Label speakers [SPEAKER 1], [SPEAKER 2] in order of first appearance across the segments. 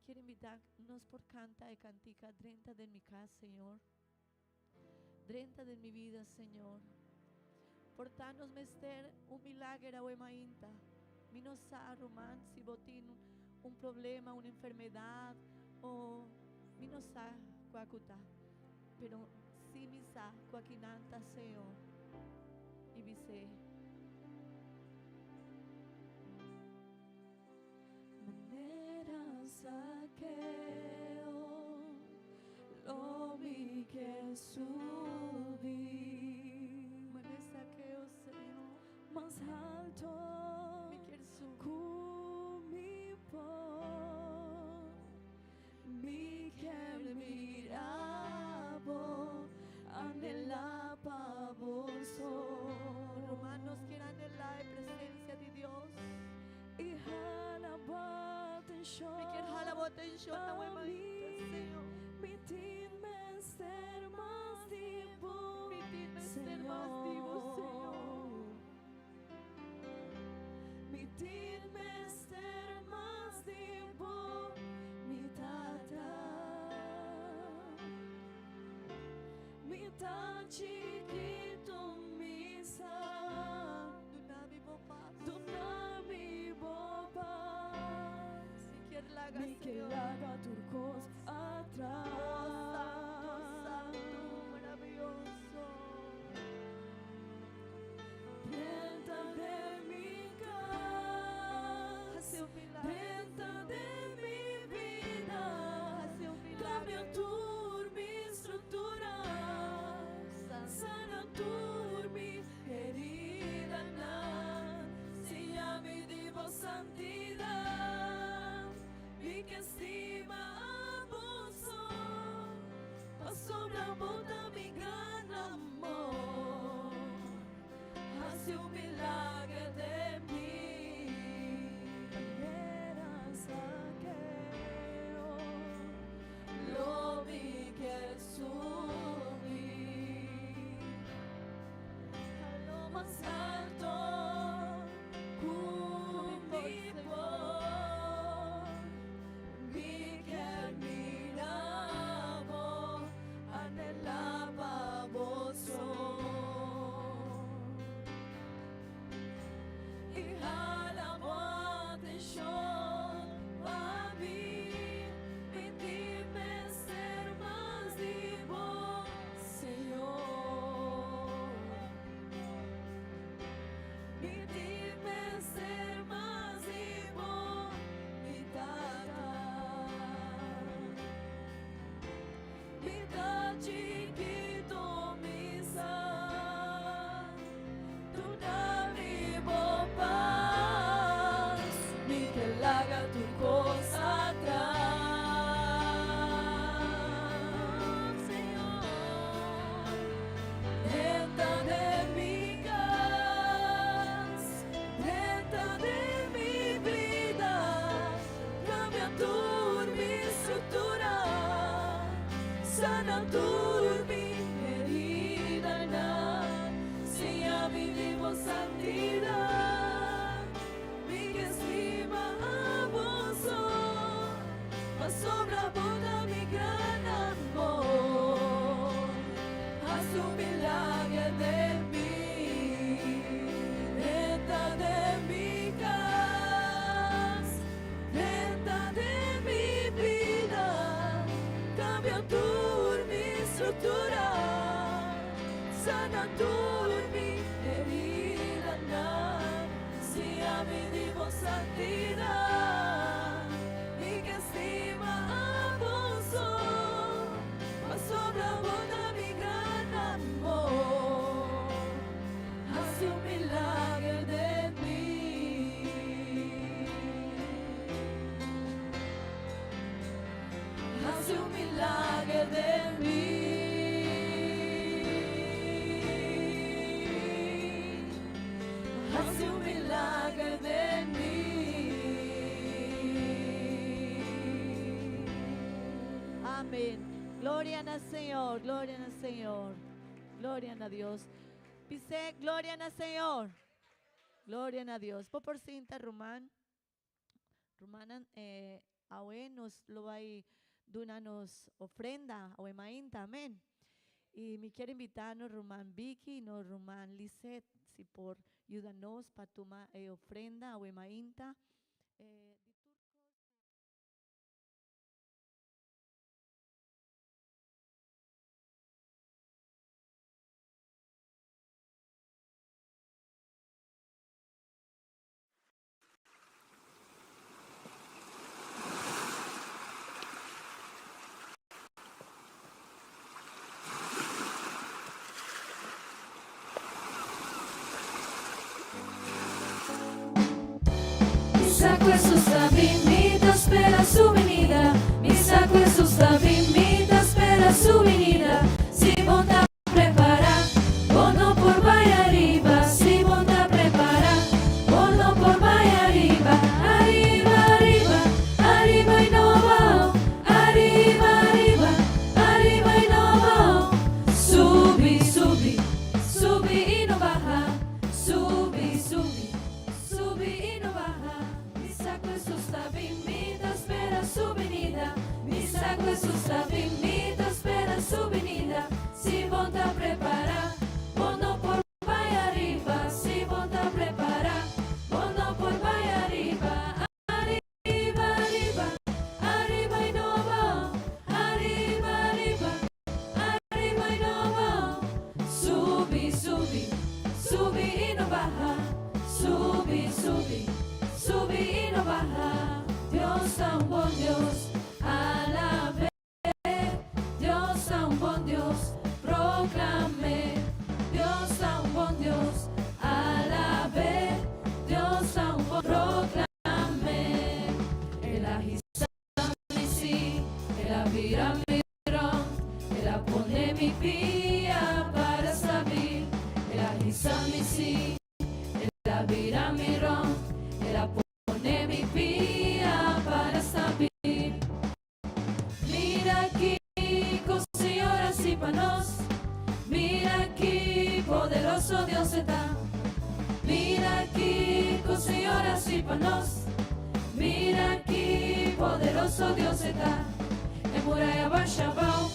[SPEAKER 1] quero invitar-nos por canta e cantica dentro de minha casa, Senhor. Dentro de minha vida, Senhor. Portar-nos mester milagre o emainta. Minosar, Román, se botin problema, uma enfermidade, ou minosar, quacuta. Pero si misa, quaquinanta, Senhor. E vice.
[SPEAKER 2] Manera saqueo, lo vi que subí
[SPEAKER 1] Mané saqueo, Senhor.
[SPEAKER 2] más alto
[SPEAKER 1] Me quero subir.
[SPEAKER 2] mi por mi que mirabo anhelaba vos
[SPEAKER 1] Romanos quiere anhelar la presencia de Dios.
[SPEAKER 2] y jalaba atención
[SPEAKER 1] Me quiero jalar la atención a nueva Senhor.
[SPEAKER 2] mi tin me ser más vivo
[SPEAKER 1] Me tin me ser más vivo, Senhor.
[SPEAKER 2] mi tin me ser más vivo mi tata mi tan chiquito mi sa
[SPEAKER 1] Dunami mo paz.
[SPEAKER 2] Dunami paz
[SPEAKER 1] Me quiero lagar,
[SPEAKER 2] mi que
[SPEAKER 1] Senhor.
[SPEAKER 2] lava turcos atrás
[SPEAKER 1] Santo, santo, maravilloso.
[SPEAKER 2] Dentro de mi casa,
[SPEAKER 1] Hace un milagre,
[SPEAKER 2] dentro
[SPEAKER 1] Senhor.
[SPEAKER 2] de mi vida,
[SPEAKER 1] Hace un
[SPEAKER 2] cambia
[SPEAKER 1] milagre.
[SPEAKER 2] mi estructura, sana mi herida, si ya mi divo santidad, mi que estima abuso, pasó la bota mi gran amor. Hace un milagre de mí, era saqueo, lo vi que subí a lo más alto, mi por mi que miraba, anhelaba vos. Y jalaba atención a mí, mi dime ser más vivo, Señor. Mi dime ser más vivo, mi tata. Mi tan chiquito, mi san. Tu vivo paz, mi que laga tu cosa atrás, Señor. Dentro de mi casa, dentro de mi vida, cambia tu mi estructura, sana tu mi herida, si ya vivimos santidad, mi que estima abuso, mas sobra boda mi gran amor, haz un milagre de mí, dentro de mi casa, dentro de mi vida, cambia tu mi estructura, sana tu mi herida, si a mi divo santidad, y que estima abuso, mas sobra boda mi gran amor, hace un milagre de mí. Hace un milagre de mí. Hace un milagre de mí.
[SPEAKER 1] Amén. Gloria al Señor, gloria al Señor. Gloria a Dios. Dice, gloria al Señor. Gloria a Dios. Por cinta, Romana, ahora nos lo va a donar-nos ofrenda o emainta, amén. Y me quiere invitarnos Román Vicky y nos Román Lisset, si por ayudarnos para tomar ofrenda o emainta.
[SPEAKER 2] Sacco Jesus sta vinta, spera su venida. Mi sacco Jesus sta vinta, spera su venida. Si monta prepara, bono por vaya arriba. Si monta prepara, bono por vaya arriba. Arriba, arriba, arriba y no va. Arriba, arriba, arriba y no va. Subi, subi, subi y no baja. Subi, subi, subi y no baja. Mi sacco Jesus sta vinta, spera su venida. Mi sacco Jesus sta vinta, spera su venida. Si monta prepara, bono por vaya arriba. Si monta prepara, bono por vaya arriba. Arriba, arriba, arriba y no va. Arriba, arriba, arriba y no va. Subi, subi, subi y no baja. Subi, subi, subi y no baja. Dios es un buen Dios, alabe. Dios es un buen Dios, proclame. Dios es un buen Dios, alabe. Dios es un buen proclame. El agita sí, el avira mi ron, el pone mi pía para saber. El agita sí, el avira mi ron, el pone mi pía para saber. Mira aquí, señoras y panos. Mira aquí, poderoso Dios está. Mira aquí, señoras y panos. Mira aquí, poderoso Dios está. Emuraya Bashabao,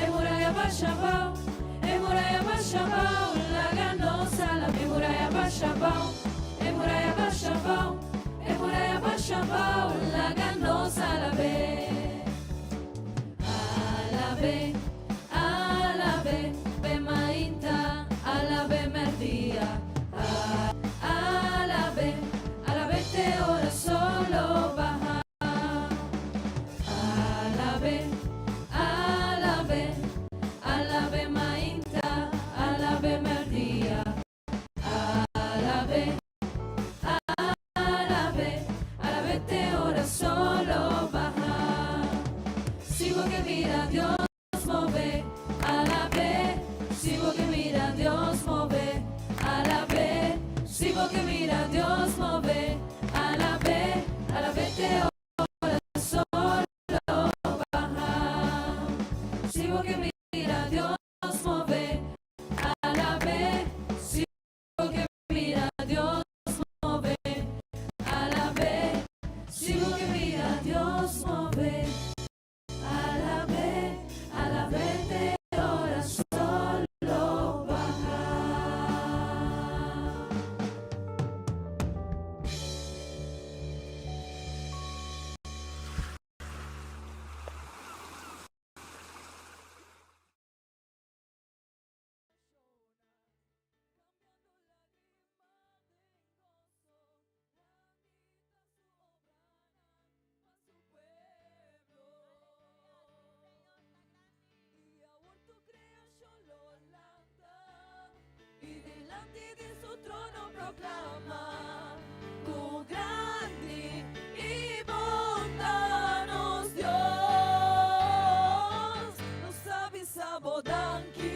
[SPEAKER 2] Emuraya Bashabao, Emuraya Bashabao, la ganosa, la Emuraya Bashabao, Emuraya Bashabao, Emuraya Bashabao, la ganosa, la ve. Alabe, alabe, be mainta, alabe merdía. Alabe, alabe te ora solo baja. Alabe, alabe, alabe mainta, alabe merdía. Alabe, alabe, alabe te ora solo baja. Sigo que mira Dios move, alabe. Sigo que mira Dios move, alabe. Sigo que mira Dios move, alabe. Alabe te ora solo baja. Sigo que mira Dios move, alabe. Sigo que mira Dios move, alabe. Sigo que mira Dios move. Alabe, alabe te ora solo baja. Y delante de su trono proclama tu grande y bondanos Dios. No sabes sabodanqui,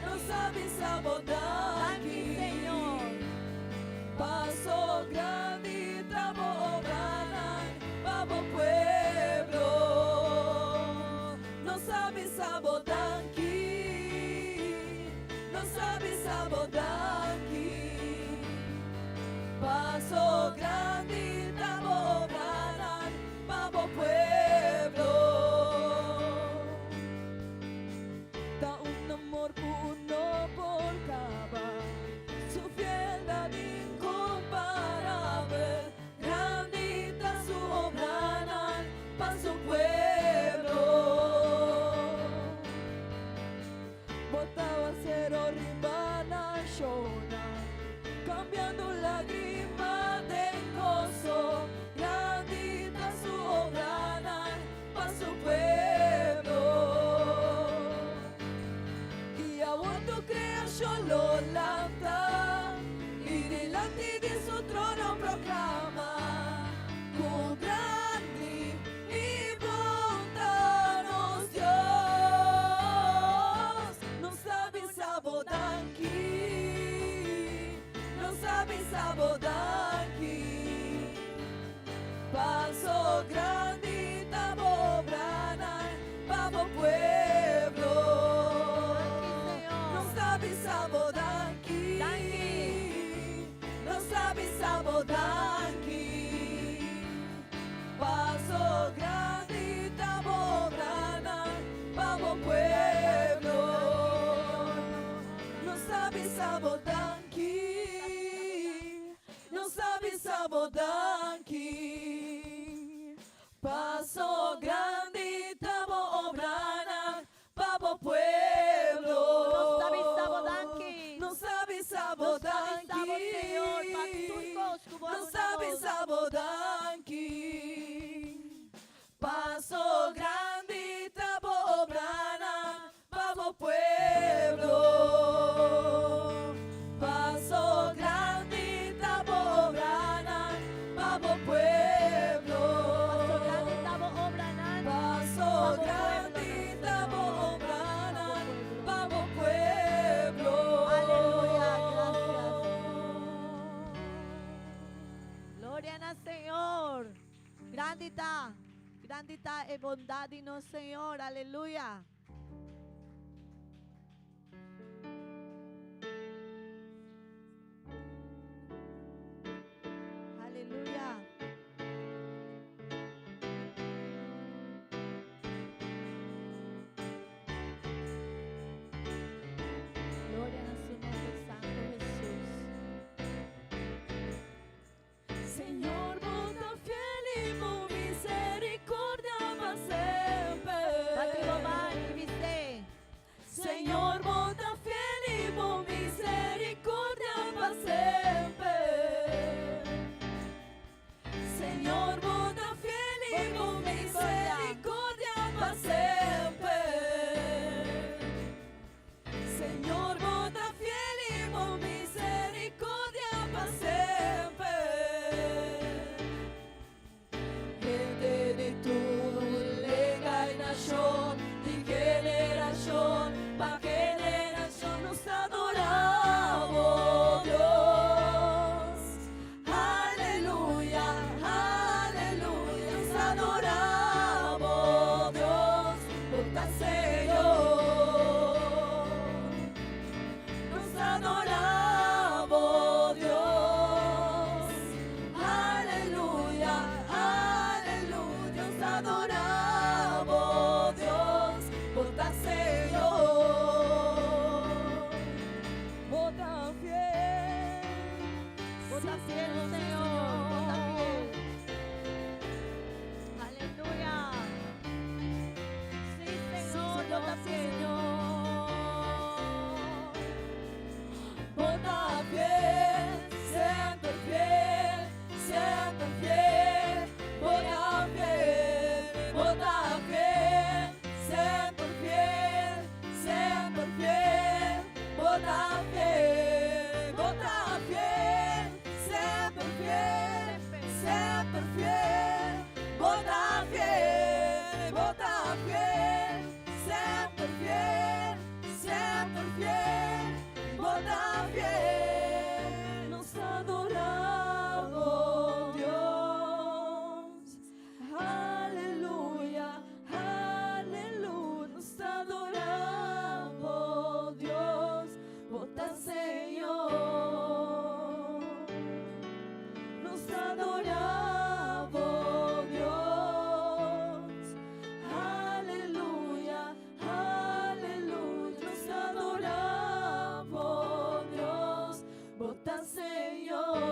[SPEAKER 2] no sabes sabodanqui,
[SPEAKER 1] Señor.
[SPEAKER 2] paso grande y tramo obranan, vamos pueblo. No sabes sabodanqui, no sabes sabodanqui, paso grande y tramo obranan, paso grande tamo obrana, pabo pueblo.
[SPEAKER 1] Nos sabi sabodanki.
[SPEAKER 2] Nos sabi
[SPEAKER 1] Nos sabi sabo, Señor, pagturkos kubo
[SPEAKER 2] Nos sabi
[SPEAKER 1] anunanos.
[SPEAKER 2] sabodanki. Paso grande tamo obrana, pabo pueblo. Paso grande tamo obrana, pabo pueblo.
[SPEAKER 1] Paso grande tabo obranan.
[SPEAKER 2] Paso
[SPEAKER 1] Pabo
[SPEAKER 2] grande
[SPEAKER 1] pueblo,
[SPEAKER 2] tamo
[SPEAKER 1] Señor.
[SPEAKER 2] obrana,
[SPEAKER 1] Pabo
[SPEAKER 2] pabo
[SPEAKER 1] pueblo.
[SPEAKER 2] pueblo.
[SPEAKER 1] Aleluya, gracias. Gloria al Señor. Grandita e bondade no Señor. Aleluya. Aleluya. Gloria a su nombre santo Jesús.
[SPEAKER 2] Señor, volta fiel y con misericordia para siempre.
[SPEAKER 1] Pativo vai, viste.
[SPEAKER 2] Señor, volta fiel y con misericordia para siempre. Señor, volta fiel y con misericordia para siempre. Señor, volta fiel y con misericordia para siempre. Gente de todo lega y nación, de generación pa' generación nos adoramos, Dios. Aleluya, aleluya, nos adoramos, Dios. Volta Señor, nos adoramos, Dios. Aleluya, aleluya, nos adoramos, Dios. Volta Señor, volta fiel,
[SPEAKER 1] Vota fiel, Señor. Vota fiel. Aleluya. Sí, Señor. Vota fiel.
[SPEAKER 2] Volta fiel, sempre fiel, sempre fiel. Volta fiel, volta fiel, sempre fiel, sempre fiel. Volta fiel, volta fiel, sempre fiel, sempre fiel. Volta fiel, volta fiel, sempre fiel, sempre fiel. Volta fiel, nos adoramos, Dios. Aleluya, aleluya, nos adoramos, Dios. Volta Señor, nos adoramos, Dios. Aleluya, aleluya, nos adoramos, Dios. Volta Señor.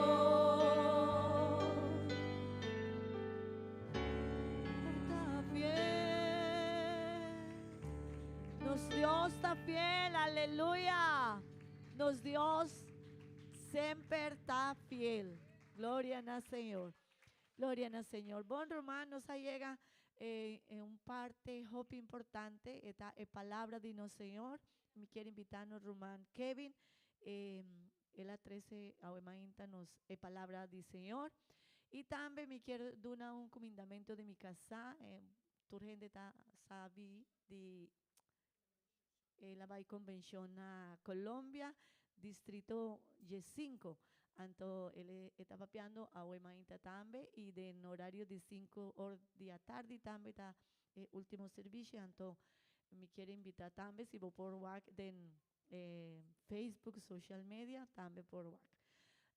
[SPEAKER 1] Está fiel. Nos Dios está fiel. Aleluya. Nos Dios siempre está fiel. Gloria al Señor. Gloria al Señor. Bom, hermanos, ahí llega un parte hope importante. Esta es palabra de nuestro Señor. Me quiere invitarnos Román Kevin. Él a 13 ahorita nos es palabra del Señor. Y también me quiero dar un comendamento de mi casa. Tu gente sabe de la vai convención a Colombia, distrito Y5. Entonces, él está papeando a Huemainta también y de horario de 5 horas de la tarde también está último servicio. Entonces, me quiere invitar también si voy por WhatsApp de Facebook, social media, también por WhatsApp.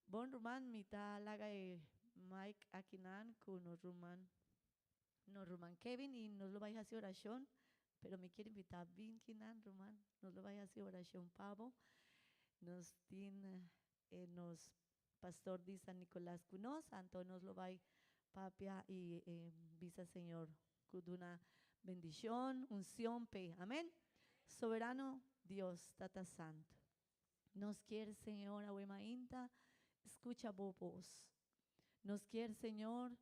[SPEAKER 1] Bon, Román, mi está laga Mike Akinan con Román Kevin y nos lo vais a hacer oración. Pero me quiere invitar bien, Kinan, Román, nos lo vaya a hacer oración, Pablo. Nos tiene, nos pastor de San Nicolás Cunos, entonces nos lo va papia y visa Señor Kuduna bendición, unción, pe. Amén. Soberano Dios, Tata Santo. Nos quiere, Señor, Ahuemainta, escucha voz. Nos quiere, Señor,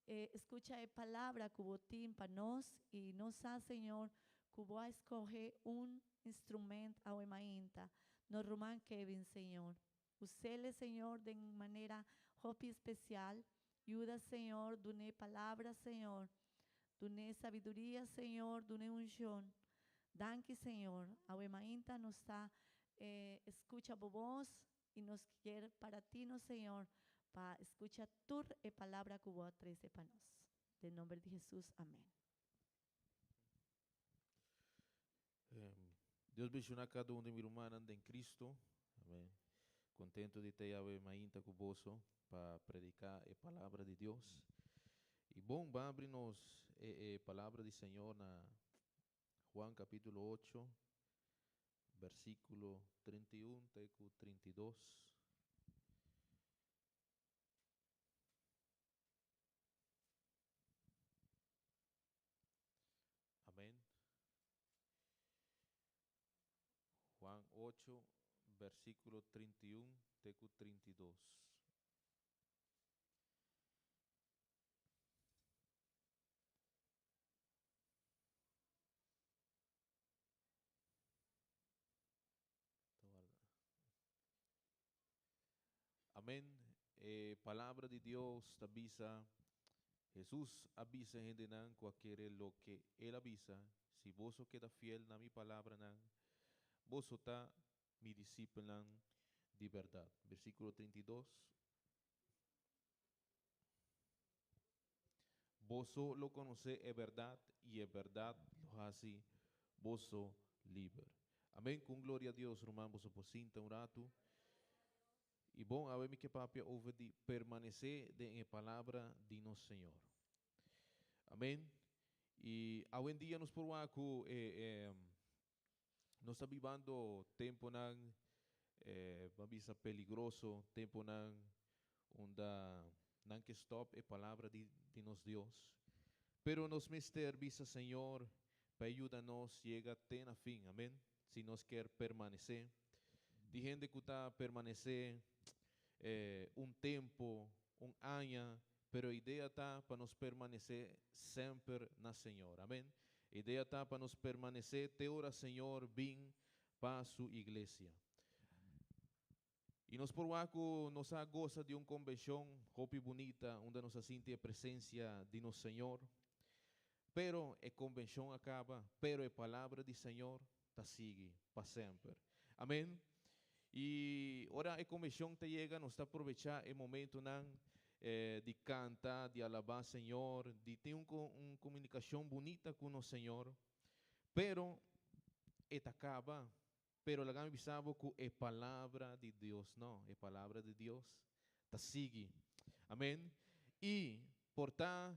[SPEAKER 1] escucha palabra cubotín para nos y nos ha, Señor, cubo a escoger un instrumento Ahuemainta. Nos roman Kevin, Señor. Usele, Señor, de manera hopi especial. Ayuda, Señor, dune palabra, Señor. Dune sabiduría, Señor, dune unción. Danke, Señor. Ahuemainta nos está, escucha voz y nos quiere para ti, no, Señor, para escuchar tu palabra que vos traes para nos. En nombre de Jesús, amén.
[SPEAKER 3] Deus bendiga cada um de minha irmã anda em Cristo. Amém. Contento de ter Ahuemainta cuboso para predicar a palavra de Deus. E bom, vamos abrir-nos a palavra do Senhor na Juan capítulo 8, versículo 31 até 32. Amém. Juan 8, versículo 31 até 32. Amém. Palavra de Deus avisa, Jesús avisa gente nan cualquiera lo que él avisa. Si vos queda fiel na mi palabra nan, vos está mi discípulo nan de verdad. Versículo 32. Vos lo conoce es verdad y es verdad lo hace vos libre. Amém. Com glória a Deus, irmão, vos posinta um rato. E bom, a ver que papia over de permanecer de palavra de nosso Senhor. Amém. E hoje em dia nos por nós está vivendo tempo nan babisa peligroso, tempo nan que stop a palavra de nos Deus. Pero nos mister visa Senhor para ayudarnos llega até na fim. Amém. Se nós quer permanecer, de gente que está permanecer tempo, año, pero a ideia está para nos permanecer sempre na Senhor. Amém. A ideia está para nos permanecer te hora Senhor vim para sua igreja. E nós por nos goza de convenção hopi bonita, onde nos sente a presença de nosso Senhor. Pero a convenção acaba, pero a palavra de Senhor ta sigue para sempre. Amém. E ora a convenção te chega, nos está aproveitar o momento de cantar, de alabar Senhor, de ter uma comunicação bonita com o Senhor. Pero esta acaba, pero la gami bisabo que a palavra de Deus, não, a palavra de Deus ta sigue. Amém. E portar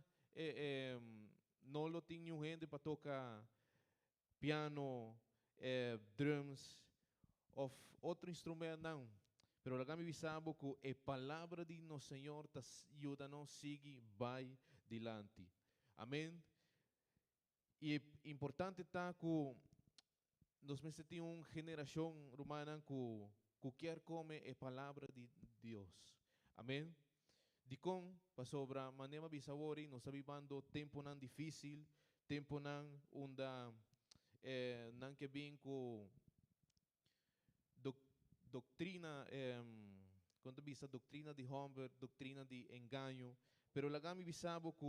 [SPEAKER 3] não lo tinha gente para tocar piano, drums, ou outro instrumento não. Pero la gami bisabo que a palavra de nosso Senhor ta ajuda-nos sigue vai dilante. Amém. E importante está que nós temos uma geração romana que quer comer a palavra de Deus. Amém. De com para sobra maneira bisabori nós estamos vivendo tempo não difícil, tempo não não que vem com doutrina, quando bisa doutrina de Humber, doutrina de engano, pero la gami bisabo que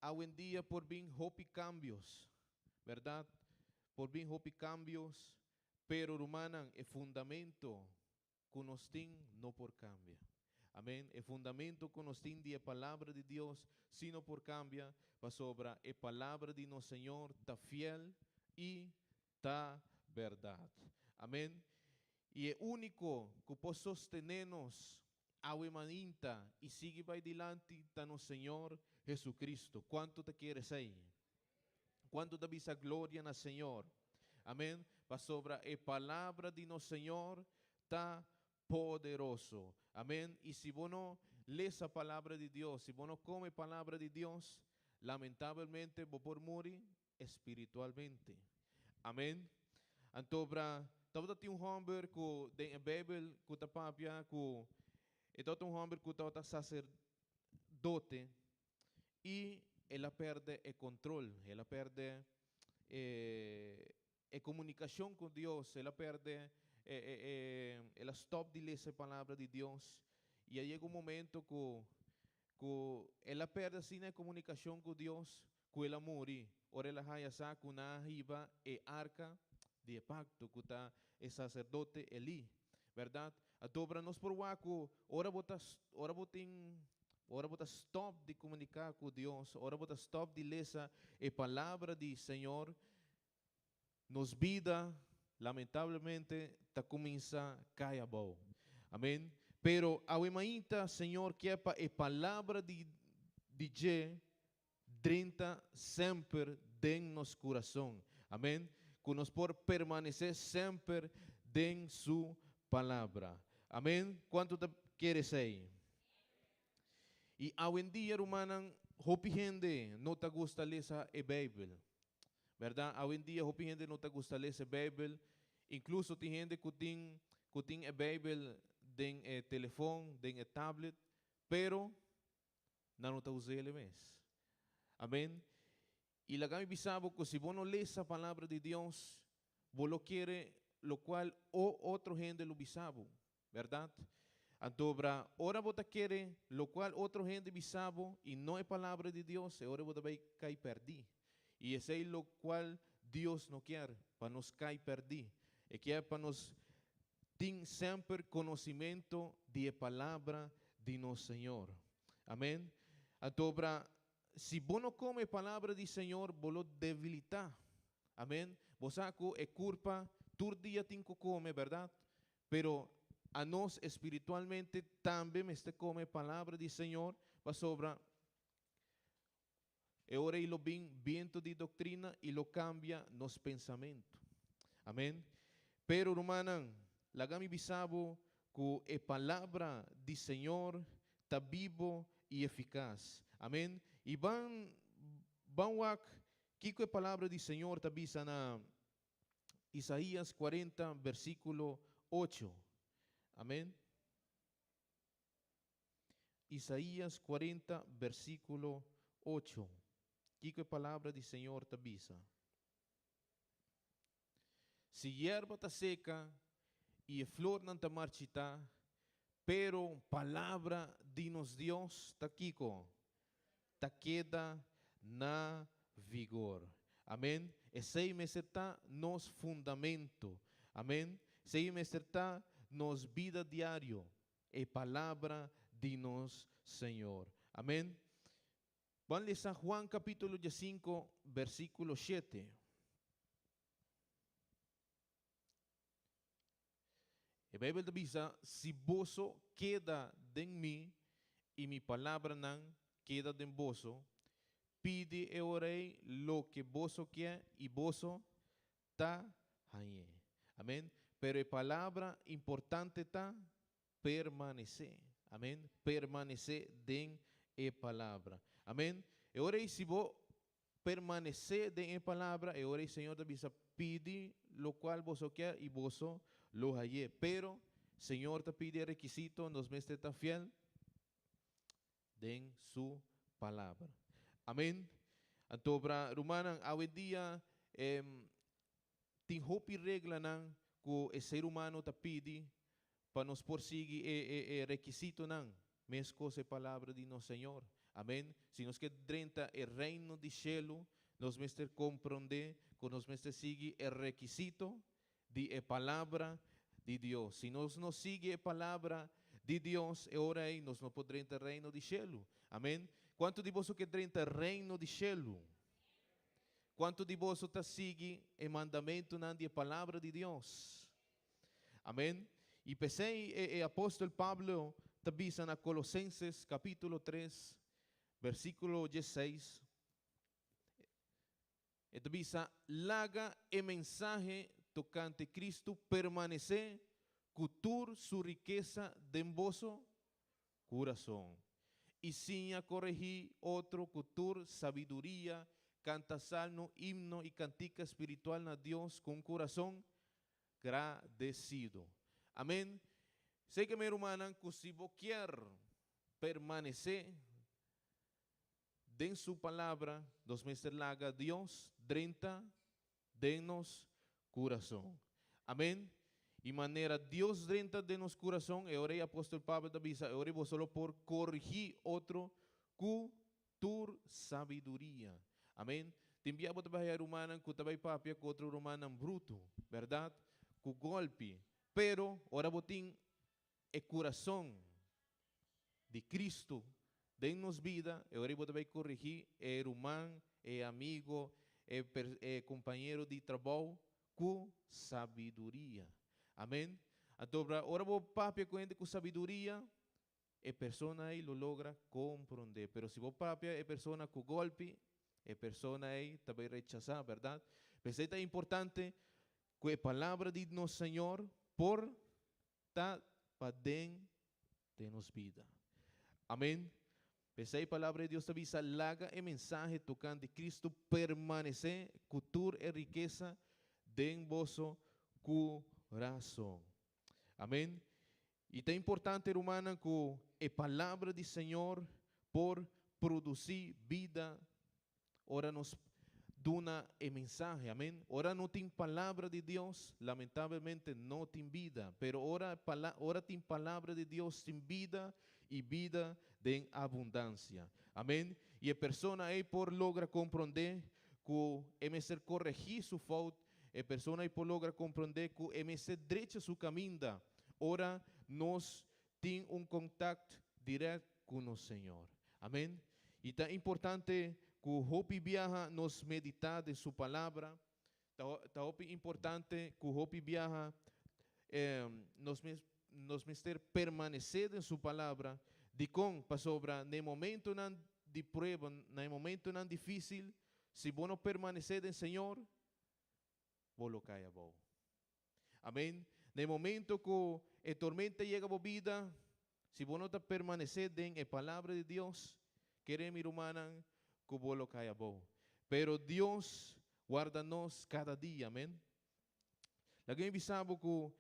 [SPEAKER 3] hoje em dia por vir hopi cambios, verdade? Por vir hopi cambios, pero romana é fundamento que nos tem não por cambia. Amém? É fundamento que nos tem de a palavra de Deus, se não por cambia, para sobra a palavra de nosso Senhor tá fiel e tá verdade. Amém? E é único que pode sostener-nos Ahuemainta e sigue vai dilante tá no Senhor Jesucristo. Quanto te queres aí? Quanto te visa glória na Senhor? Amém? Para sobra a palavra de nosso Senhor tá poderoso. Amém? E se você não lê a palavra de Deus, se você não come a palavra de Deus, lamentavelmente bo por morir espiritualmente. Amen. Antobra, tawda ti um homem ko de Bibel ko tapapia ko ito um homem ko tawda sacerdote e ela perde o controle, ela perde a comunicação com Deus, ela perde, ela stop de ler a palavra de Deus e aí chega um momento que ela perde assim a comunicação com Deus, que ela morre, ora ela vai sa com na riba e arca de pacto que está o sacerdote ali, verdade? A dobra nos por waco, ora bota stop de comunicar com Deus, ora bota stop de ler a palavra do Senhor, nos vida, lamentavelmente, ta começa a cair abaixo. Amém? Pero ao imaginta, Senhor, que é a palavra de Je, drinta sempre em nosso coração. Amém? Que nos por permanecer sempre em sua palavra. Amém? Quanto te queres aí? E hoje em dia, hermanan, hopi gente não te gusta ler a Bíblia. Verdade? Hoje em dia, hopi gente não te gusta ler a Bíblia. Incluso tem gente que tem a Bíblia em telefone, em tablet, pero não te usa ele mesmo. Amém? E lá kami bisabo que se você não lê a palavra de Deus, você lo quiere, lo qual outro gente lo bisabo. Verdade? Antobra, ora você quer, lo qual outro gente bisabo, e não é palavra de Deus, ora você vai cair perdi. E esse é lo qual Deus não quer, para nos cair perdi. E que é para nos ter sempre conhecimento de palavra de nosso Senhor. Amém? Antobra, se você não come a palavra do Senhor, você lo debilita. Amém? Você é culpa, todo dia tem que comer, verdade? Pero a nós espiritualmente também este come a palavra do Senhor, para sobra. E ora ele vem viento de doutrina e lo cambia nos pensamentos. Amém? Pero, hermanan, lagami bisabo que a palavra do Senhor está vivo e eficaz. Amém? E vão que a palavra do Senhor está vista na Isaías 40, versículo 8. Amém? Isaías 40, versículo 8. Que a palavra do Senhor te avisa. Se hierba está seca e a flor não está marchita, pero palavra de nos Deus está Kiko, está queda na vigor. Amém? Esse está nos fundamento. Amém? Esse está nos vida diário. É palavra de nos Senhor. Amém? Vamos ler San Juan capítulo 5, versículo 7. A Bíblia diz: se vosso queda em mim e minha palavra não queda em vosso, pide e orei lo que vosso quer e vosso ta haye. Amém? Pero a palavra importante está permanecer. Amém? Permanecer em a palavra. Amém? E orei se vos permanecer em a palavra, e orei Senhor te avisa, pide lo qual vosso quer e vosso lo hallé. Pero Senhor te pide requisito, nos mestre está fiel en su palavra. Amém? Então, para Romana, hoje em dia, tem hopi regla não que o ser humano te pede para nos prosseguir requisito não, mesmo a palavra de nosso Senhor. Amém? Se nós queremos o reino de cielo, nós mestre compreender que nós mestre sigue o requisito de a palavra de Deus. Se nós não sigue a palavra de Deus, ora aí nós não podemos ter reino de cielo. Amém? Quanto de vós querem ter reino de cielo? Quanto de vós está sigue o mandamento de a palavra de Deus? Amém? E pensei, o apóstolo Pablo te avisa na Colossenses capítulo 3, versículo 16. E te avisa, laga e mensaje tocante Cristo permanecer, cultur su riqueza de vosso coração. y sin a corregir otro, cultura, sabiduría, canta salmo, himno y cantica espiritual a Dios con corazón agradecido. Amén. Sei que, meu irmão, que se você quer permanecer en su palabra, nos mesterlaga Dios, 30, denos corazón. Amén. Y manera Dios 30 denos corazón, e orei apóstol Pablo da Bisa, e orei solo por corrigir otro cultura sabiduría. Amén. Te envia para trabalhar humana, que também papia com outro humano bruto, verdade? Com golpe. Pero, ora botim, e coração de Cristo, den-nos vida, e ora também corrigir, é irmão, é amigo, é companheiro de trabalho, com sabedoria. Amém? Então, ora vou papia com sabedoria, a pessoa aí lo logra compreender. Pero se vou papia é pessoa com golpe, a pessoa aí também rechazar, verdade? Mas é importante que a palavra de nosso Senhor por tá para dentro de nos vida. Amém? Mas a palavra de Deus te avisa, laga e mensagem tocante de Cristo permanecer, cultura e riqueza de vosso coração. Amém? E é importante, irmã, que a palavra do Senhor por produzir vida, ora nos duna a mensagem, amém? Ora não tem palavra de Deus, lamentavelmente não tem vida, pero ora tem palavra de Deus, tem vida e vida de abundância, amém? E a pessoa aí por logra compreender que é ser corrigir sua falta, a pessoa aí por logra compreender que é ser direita sua caminho, ora nós tem contato direto com o Senhor, amém? E é importante que o Hopi viaja nos meditar de sua palavra, é importante que o Hopi viaja nos mister permanecer em sua palavra, de com para sobra no momento de prueba, no momento difícil, se você não permanecer em Senhor, você lo cai a bom. Amém? No momento que a tormenta chega a vida, se você não permanecer em a palavra de Deus, queremos, irmã, que você lo cai a bom. Pero Deus guarda-nos cada dia, amém? Alguém sabe que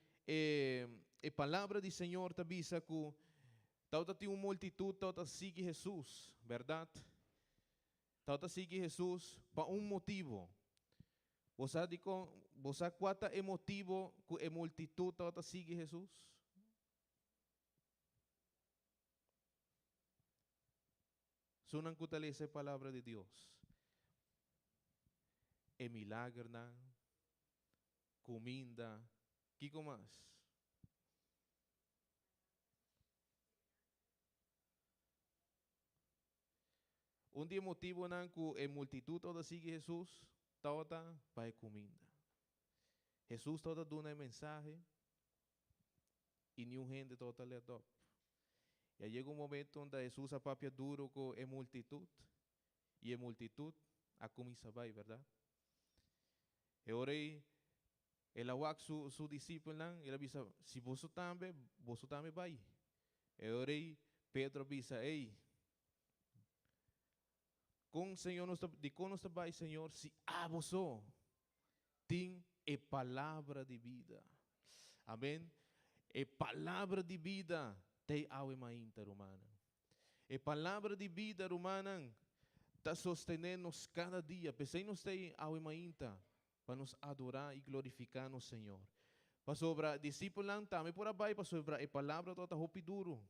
[SPEAKER 3] a palavra do Senhor te avisa que Tauta tem uma multitud, tauta sigue Jesus, verdade? Tauta sigue Jesus para motivo. Você qual é o motivo que a multitud tauta sigue Jesus? Sunan kutalese a palavra de Deus. É milagre, comida, que mais? Dia motivo nan que a multitud toda sigue Jesus, toda para comida. Jesus toda dá uma mensagem e nenhum gente toda lhe adopta. E aí chega momento onde Jesus a papia duro com a multitud e a multitud a começa vai, verdade? E orei, ela wak su discípulo nan, ela bisa, se você também vai. E orei, Pedro bisa, ei, com o Senhor de como nos vai, Senhor, se você tem a palavra de vida. Amém? A palavra de vida tem ao emainta, romana. A palavra de vida, romana, está sostenendo-nos cada dia. Pensei nos tem ao emainta para nos adorar e glorificar no Senhor. Para sobre discípulo também por aí, para sobre a palavra toda roupa duro.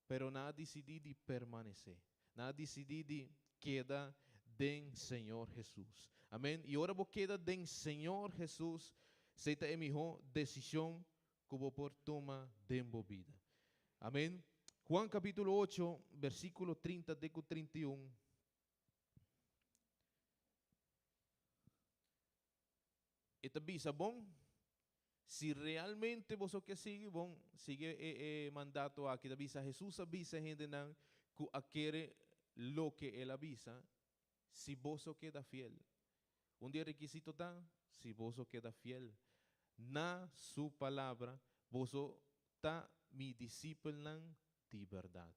[SPEAKER 3] Pero nada decidi de permanecer. Nada decidi de queda den Senhor Jesus. Amém? E ora você queda den Senhor Jesus, seita é melhor decisão que você por tomar dentro da vida. Amém? Juan capítulo 8, versículo 30 de 31. E te avisa, bom, se realmente você quer seguir, bom, sigue mandato aqui, te avisa, Jesus avisa a gente que adquiere lo que él avisa, si vos queda fiel. Un día requisito está, si vos queda fiel. Na su palabra, vos está mi discípulo de verdad.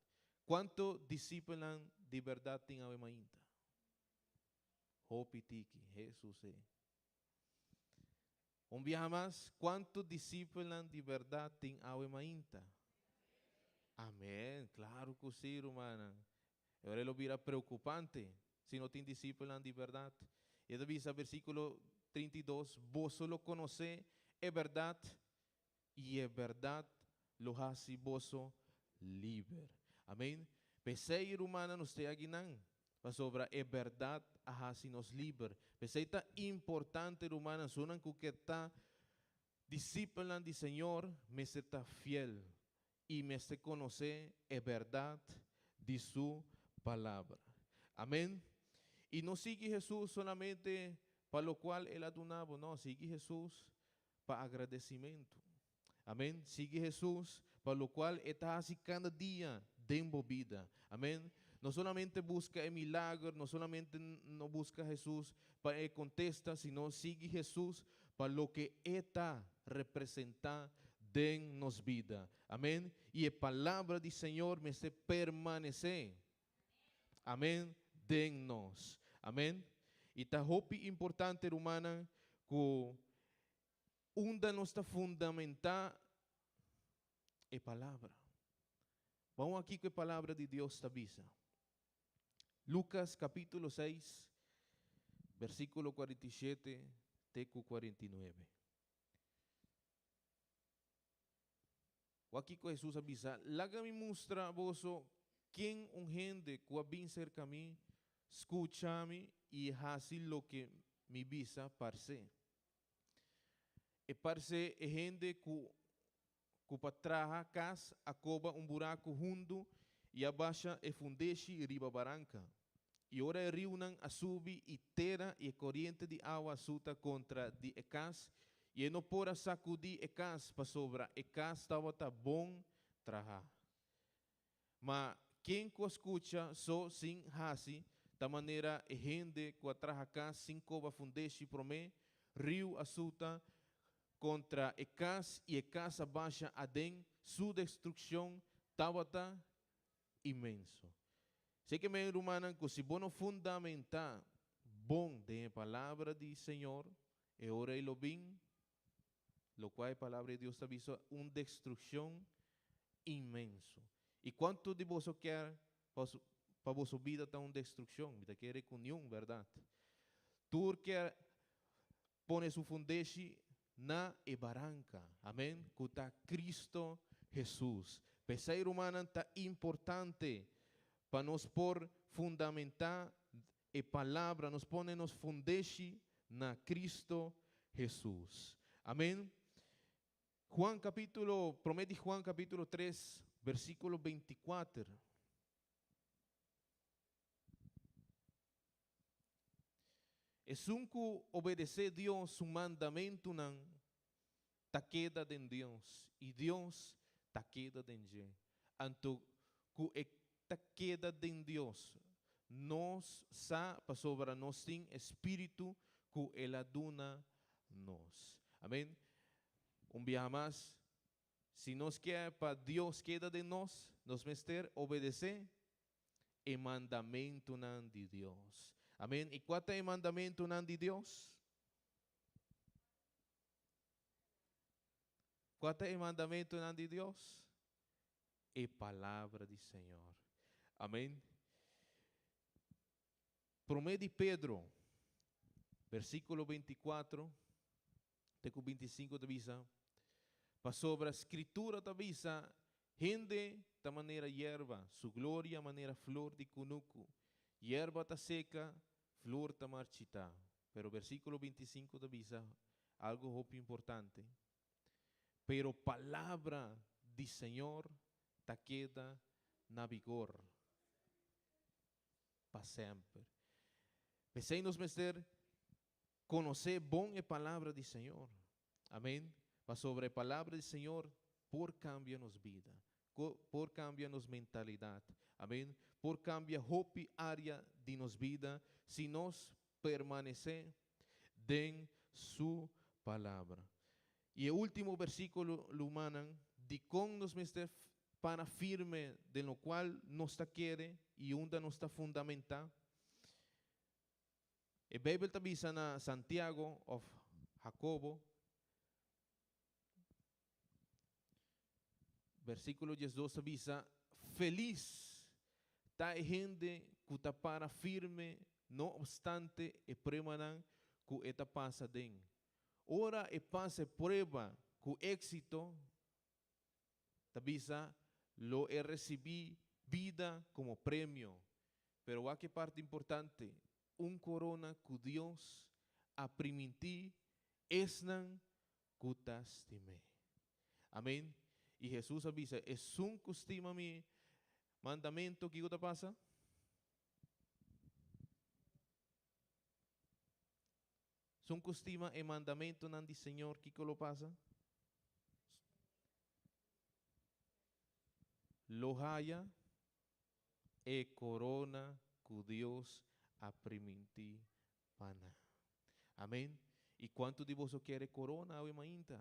[SPEAKER 3] ¿Cuánto disciplinan de verdad tin ave mainta? Hopi tiki, Jesús. Un viaje más, ¿cuánto disciplinan de verdad tin ave mainta? Amén, claro que sí, hermana. Ahora lo hubiera preocupante si no te disciplinan de verdad. Y dice versículo 32, vos solo conocé es verdad y es verdad lo hace vos libre. Amén. Pensei, hermana, no esté aquí nan. Mas sobre é verdade a si nos liber. Pensei tá importante, hermana, sunan que está discípulo de Senhor, me está fiel e me se conocer é verdade de sua palavra. Amém. E não sigue Jesus solamente para lo qual ele adunava, não, sigue Jesus para agradecimento. Amém. Sigue Jesus para lo qual está assim cada dia de vida. Amém. No solamente busca el milagro, no solamente no busca Jesús para que contesta, sino sigue Jesús para lo que está representa en nos vida. Amén. Y la palabra del Señor me se permanece. Amén. En nos. Amén. Y está hopi importante, hermana, que unda nos está fundamentada la palabra. Vamos aquí con la palabra de Dios te avisa. Lucas capítulo 6, versículo 47, teco 49. O aquí con Jesús avisa, laga me mostra vosso quien un gente que vin cerca a mí, escúchame y hace lo que mi visa parce. E parce é gente que para traja casa acoba buraco fundo e abaixa e fundeche riba barranca. E ora reúnan a subir e terra e corrente de água suta contra de ecas e não pora sacudir ecas para sobra ecas estava tá bom traja. Mas quem que escuta só sem hasi da maneira e gente que traja casa sem coba fundeche promê rio asuta contra ecas e ecas abaixa adem sua destruição estava tá imenso. Sei que meu irmão, que se bono fundamentar bom de palavra do Senhor, e ora e lo bem, lo qual a palavra de Deus avisa destruição imenso. E quanto de vós quer para vossa vida tá destruição, vida quer com nenhum, verdade? Tu quer pone su fundechi na e barranca, amém? Que tá Cristo Jesus. Ser humano tá importante para nos por fundamentar a palavra, nos pone nos fundechi na Cristo Jesus. Amém? Promete Juan capítulo 3, versículo 24. Es un que obedecer Dios su mandamento nan ta queda en Dios y Dios ta queda en je. Anto que ta queda en Dios nos sa pa sobre nos sin espíritu que el aduna nos. Amén. Un día más, si nos queda para Dios queda de nos mester obedecer el mandamento nan de Dios. Amén. ¿Y cuál es el mandamento de Dios? ¿Cuál es el mandamento de Dios? La palabra del Señor. Amén. Promete Pedro, versículo 24, teco 25 te avisa, para sobre la escritura te avisa, gente de manera hierba, su gloria manera flor de cunuco, hierba ta seca, flor ta marchita. Pero versículo 25 te avisa algo importante. Pero palabra del Señor ta queda na vigor para siempre. Pensei nos mester conocer bom a palavra do Senhor. Amém. Mas sobre a palavra do Senhor, por cambia nos vida, por cambia nos mentalidade. Amém. Por cambia hopi área de nos vida, se nós permanecer em sua palavra. E o último versículo humano, de com nos mester para firme de lo cual nos quiere y onda nos está fundamental. A Bíblia está bisa na Santiago of Jacobo, versículo 12 avisa, feliz está gente que está para firme, no obstante e premanan que eta pasa den. Ora e pase prueba com éxito, avisa, lo he recibí vida como premio. Pero aqui parte importante, corona que Deus a permitir esnan cutastime. Amém? E Jesus avisa, costima mi mandamento que te passa? Costima e mandamento nan di Senhor que lo passa? Lohaya e corona que Deus a permitir pana. Amém? E quanto de vós quer corona ou mainta?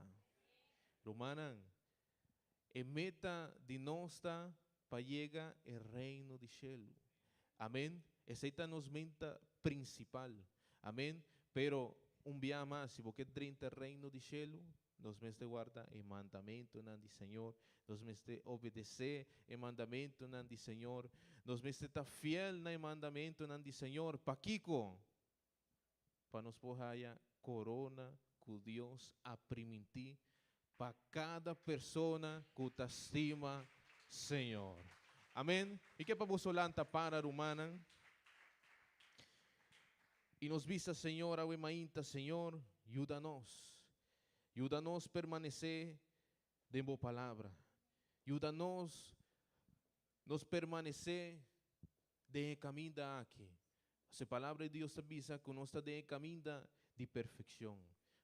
[SPEAKER 3] Romanan, e meta de nossa para llegar el reino de cielo. Amém? Essa é a nos meta principal. Amém? Pero dia mais, se você trinta el reino de cielo, nos meste guarda el mandamento nan di Senhor, nos meste obedecer el mandamento nan di Senhor, nos meste estar fiel na el mandamento nan di Senhor, pa Kiko, pa nos pohaya corona que Deus a permitir para cada persona que te estima, Senhor. Amém? E que para vos solanta para humana? E nos vista, Senhor, a mainta, Senhor, ajuda-nos. Ajuda-nos a permanecer de boa palavra. Ajuda-nos nos permanecer de caminho aqui. A palavra de Deus avisa que nós estamos de caminho de perfeição.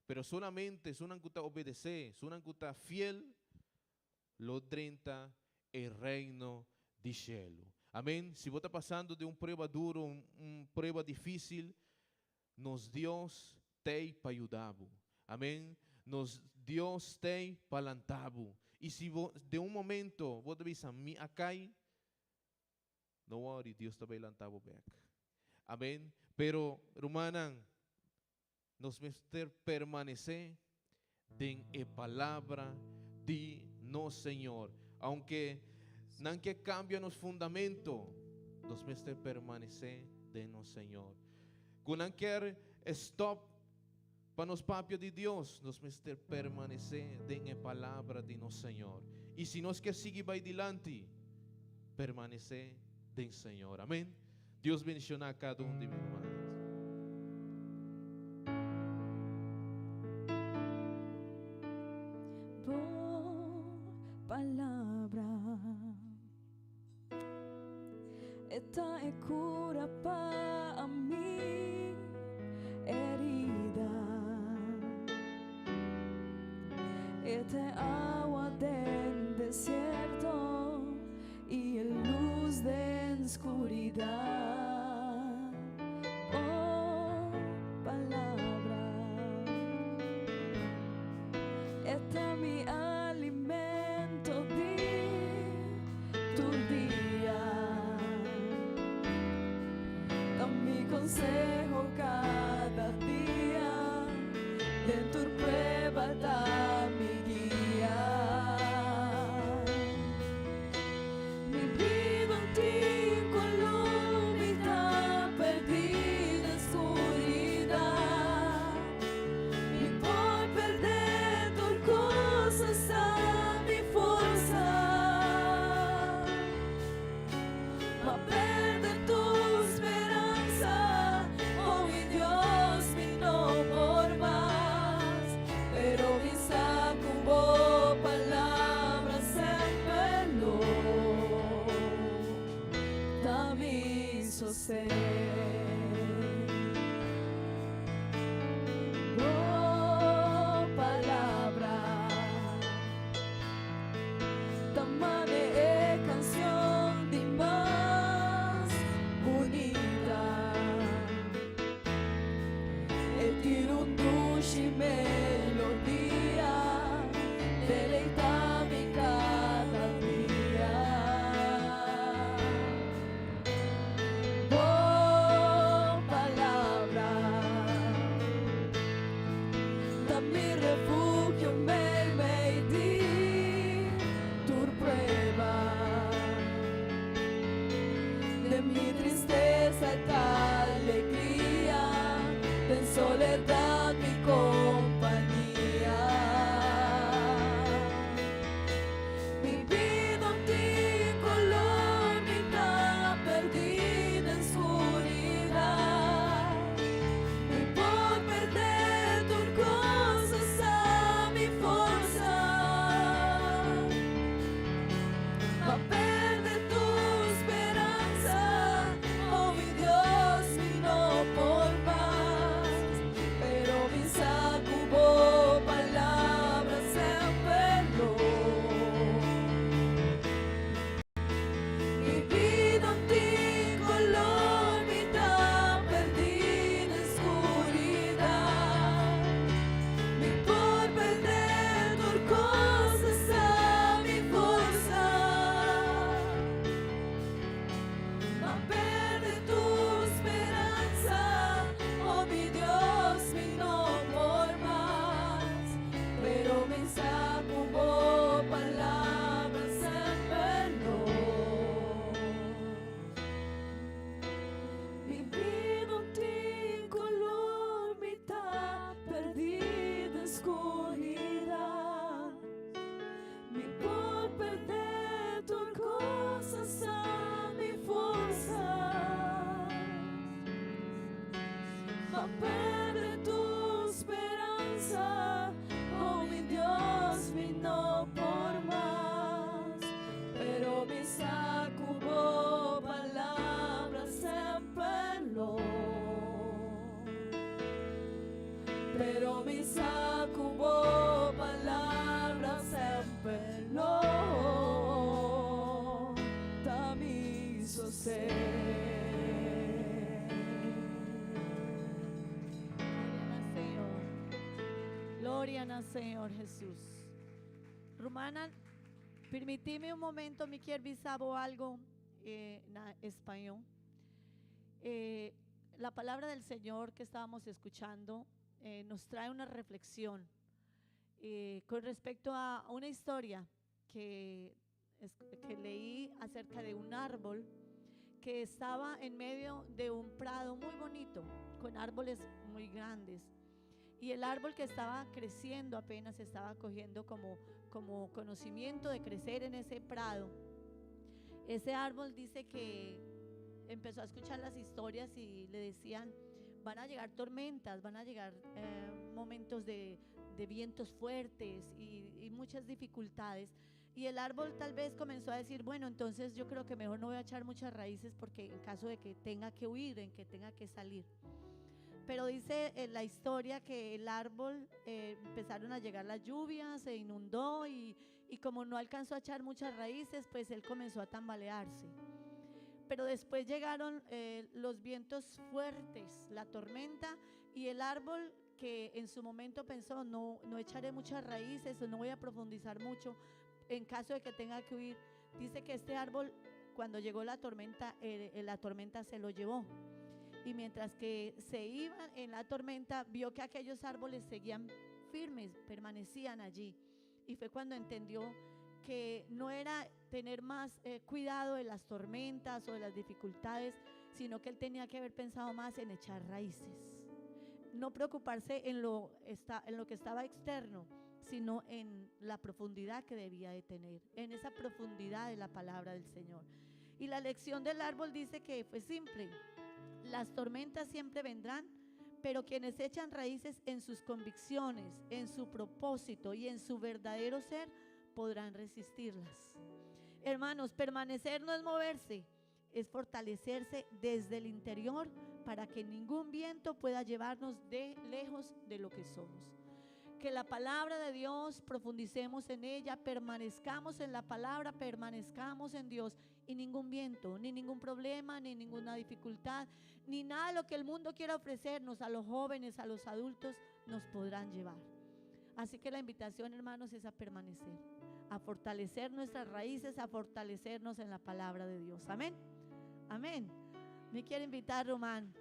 [SPEAKER 3] Pero solamente se una que obedecer, se una que está fiel, lo 30 el reino de cielo. Amén. Si vos estás pasando de prueba duro, prueba difícil, nos Dios te para ayudar. Amén. Nos Dios te para alentar. Y si vos, de momento vos te dices, mi acá, no worry, Dios te va a alentar back. Amén. Pero, hermana, nos meter permanecer en la palabra de no Señor. Aunque no que cambia los fundamentos, nos meter permanecer de no Señor. Cuando quer stop para los papios de Dios, nos meter permanecer en la palabra de no Señor. Y si nos que sigue para adelante, permanecer en Señor. Amén. Dios bendiga a cada uno de mis hermanos.
[SPEAKER 2] Palabra, esta es cura para mi herida, esta es agua del desierto y luz de oscuridad. Oh, palabra, esta es mi alimento tu día, da mi consejo cada día, de tu prueba da mi guía. Mi vida en ti columna perdida en oscuridad, y por perder tus cosas a mi fuerza. Oh, palabra, tamane canción de más bonita, tiro un duche melodía, deleita-me cada día. perde tu esperanza, oh mi Dios, vino por más, pero mi sacubo palabras sempre lo, pero mi sacubo palabras sempre lo, tamiso ser.
[SPEAKER 1] Gloria al Señor Jesús. Romana, permitime un momento, me quiero bisabo algo en español. La palabra del Señor que estábamos escuchando nos trae una reflexión con respecto a una historia que leí acerca de un árbol que estaba en medio de un prado muy bonito, con árboles muy grandes. Y el árbol que estaba creciendo apenas estaba cogiendo como conocimiento de crecer en ese prado. Ese árbol dice que empezó a escuchar las historias y le decían, van a llegar tormentas, van a llegar momentos de vientos fuertes y muchas dificultades. Y el árbol tal vez comenzó a decir, bueno, entonces yo creo que mejor no voy a echar muchas raíces porque en caso de que tenga que huir, en que tenga que salir. Pero dice la historia que el árbol empezaron a llegar las lluvias, se inundó y como no alcanzó a echar muchas raíces, pues él comenzó a tambalearse. Pero después llegaron los vientos fuertes, la tormenta, y el árbol que en su momento pensó, no echaré muchas raíces o no voy a profundizar mucho en caso de que tenga que huir. Dice que este árbol, cuando llegó la tormenta se lo llevó. Y mientras que se iban en la tormenta, vio que aquellos árboles seguían firmes, permanecían allí. Y fue cuando entendió que no era tener más cuidado de las tormentas o de las dificultades, sino que él tenía que haber pensado más en echar raíces. No preocuparse en lo que estaba externo, sino en la profundidad que debía de tener, en esa profundidad de la palabra del Señor. Y la lección del árbol dice que fue simple. Las tormentas siempre vendrán, pero quienes echan raíces en sus convicciones, en su propósito y en su verdadero ser, podrán resistirlas. Hermanos, permanecer no es moverse, es fortalecerse desde el interior para que ningún viento pueda llevarnos lejos de lo que somos. Que la palabra de Dios, profundicemos en ella, permanezcamos en la palabra, permanezcamos en Dios, y ningún viento, ni ningún problema, ni ninguna dificultad, ni nada de lo que el mundo quiera ofrecernos a los jóvenes, a los adultos, nos podrán llevar. Así que la invitación, hermanos, es a permanecer, a fortalecer nuestras raíces, a fortalecernos en la palabra de Dios. Amén. Amén. Me quiero invitar, Román.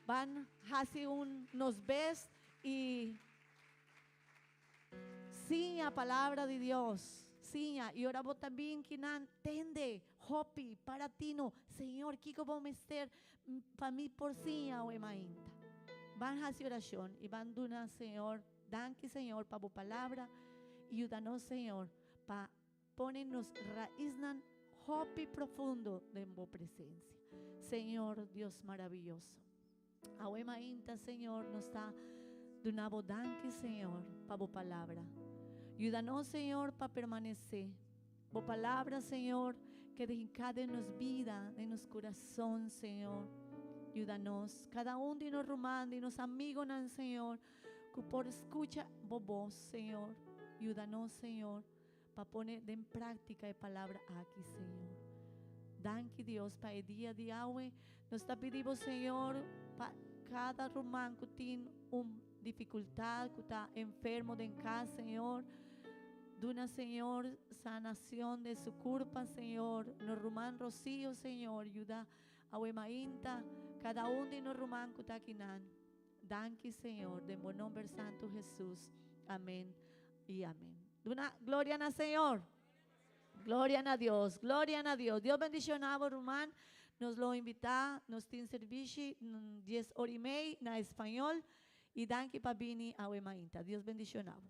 [SPEAKER 1] Van hacia nos ves y sim a palavra de Deus, sim, e oramos também que não tende, hopi, para ti no, Senhor, que vamos meter para mim por sim a emainta. Van a hacer oração e van duna, Senhor, danke, Senhor, para a palavra, e ajuda-nos, Senhor, para ponernos raíznan hopi profundo de boa presença. Senhor, Deus maravilhoso, a emainta, Senhor, nos está dando danke, Senhor, para a palavra. Ayúdanos, Señor, para permanecer. Por palabra, Señor, que desencadene en nos vida, en nos corazón, Señor. Ayúdanos, cada uno de nos rumando y nos amigos, Señor, que por escucha voz, Señor. Ayúdanos, Señor, para poner en práctica la palabra aquí, Señor. Danke, Dios, para el día de hoy. Nos está pidiendo, Señor, para cada rumán que tiene una dificultad, que está enfermo de en casa, Señor. Duna, Señor, sanación de su culpa, Señor. Nos rumán rocío, Señor. Ayuda a Wemainta, cada uno de nos rumán que está aquí. Danke, Señor, de buen nombre santo Jesús. Amén y amén. Duna, gloria al Señor. Gloria a Dios, gloria a Dios. Dios bendicionaba, rumán. Nos lo invita, nos tiene servicio 10 horas y media en español. Y danke para venir a Wemainta. Dios bendicionaba.